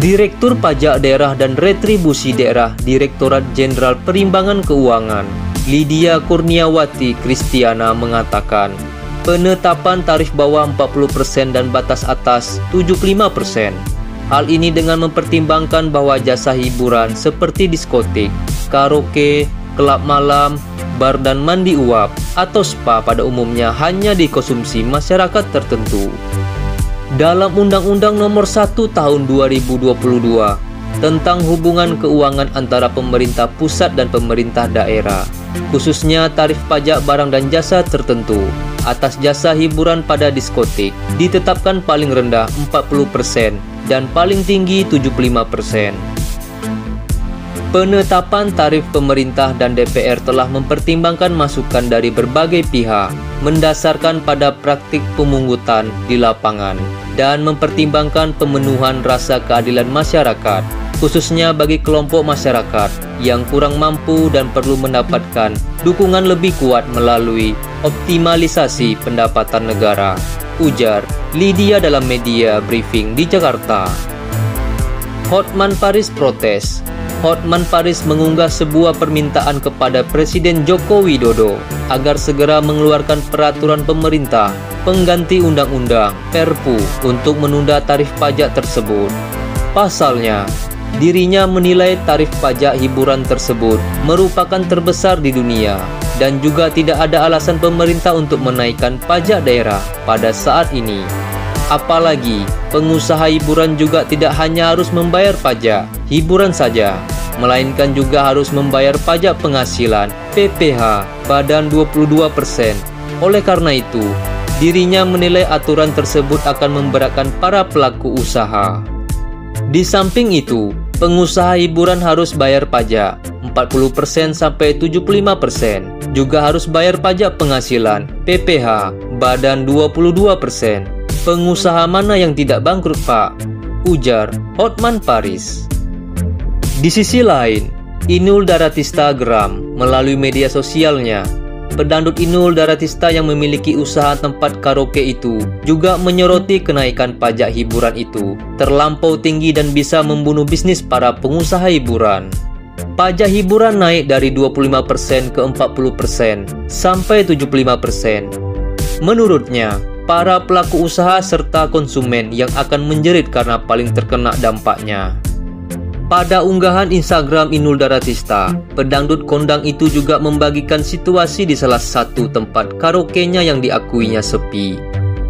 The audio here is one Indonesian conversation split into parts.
Direktur Pajak Daerah dan Retribusi Daerah Direktorat Jenderal Perimbangan Keuangan, Lydia Kurniawati Kristiana mengatakan, penetapan tarif bawah 40% dan batas atas 75%. Hal ini dengan mempertimbangkan bahwa jasa hiburan seperti diskotik, karaoke, klub malam, bar dan mandi uap atau spa pada umumnya hanya dikonsumsi masyarakat tertentu. Dalam Undang-Undang Nomor 1 Tahun 2022 tentang hubungan keuangan antara pemerintah pusat dan pemerintah daerah, khususnya tarif pajak barang dan jasa tertentu atas jasa hiburan pada diskotik ditetapkan paling rendah 40% dan paling tinggi 75%. Penetapan tarif pemerintah dan DPR telah mempertimbangkan masukan dari berbagai pihak, mendasarkan pada praktik pemungutan di lapangan, dan mempertimbangkan pemenuhan rasa keadilan masyarakat, khususnya bagi kelompok masyarakat yang kurang mampu dan perlu mendapatkan dukungan lebih kuat melalui optimalisasi pendapatan negara, ujar Lydia dalam media briefing di Jakarta. Hotman Paris protes. Hotman Paris mengunggah sebuah permintaan kepada Presiden Joko Widodo agar segera mengeluarkan peraturan pemerintah pengganti undang-undang Perpu untuk menunda tarif pajak tersebut. Pasalnya, dirinya menilai tarif pajak hiburan tersebut merupakan terbesar di dunia dan juga tidak ada alasan pemerintah untuk menaikkan pajak daerah pada saat ini. Apalagi, pengusaha hiburan juga tidak hanya harus membayar pajak hiburan saja, melainkan juga harus membayar pajak penghasilan (PPh) Badan 22%. Oleh karena itu, dirinya menilai aturan tersebut akan memberatkan para pelaku usaha. Di samping itu, pengusaha hiburan harus bayar pajak 40% sampai 75%, juga harus bayar pajak penghasilan (PPh) Badan 22%. Pengusaha mana yang tidak bangkrut, Pak? Ujar Hotman Paris. Di sisi lain, Inul Daratista geram melalui media sosialnya. Pedangdut Inul Daratista yang memiliki usaha tempat karaoke itu juga menyoroti kenaikan pajak hiburan itu terlampau tinggi dan bisa membunuh bisnis para pengusaha hiburan. Pajak hiburan naik dari 25% ke 40% sampai 75%. Menurutnya, para pelaku usaha serta konsumen yang akan menjerit karena paling terkena dampaknya. Pada unggahan Instagram Inul Daratista, pedangdut kondang itu juga membagikan situasi di salah satu tempat karaoke-nya yang diakuinya sepi.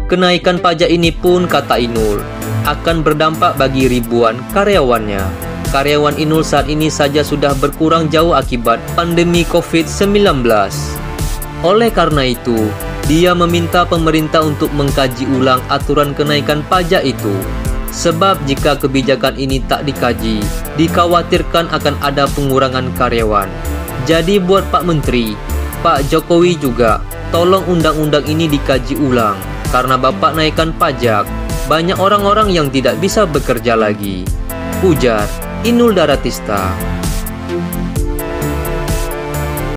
Kenaikan pajak ini pun, kata Inul, akan berdampak bagi ribuan karyawannya. Karyawan Inul saat ini saja sudah berkurang jauh akibat pandemi COVID-19. Oleh karena itu, dia meminta pemerintah untuk mengkaji ulang aturan kenaikan pajak itu. Sebab jika kebijakan ini tak dikaji, dikhawatirkan akan ada pengurangan karyawan. Jadi buat Pak Menteri, Pak Jokowi juga, tolong undang-undang ini dikaji ulang. Karena Bapak naikkan pajak, banyak orang-orang yang tidak bisa bekerja lagi, ujar Inul Daratista.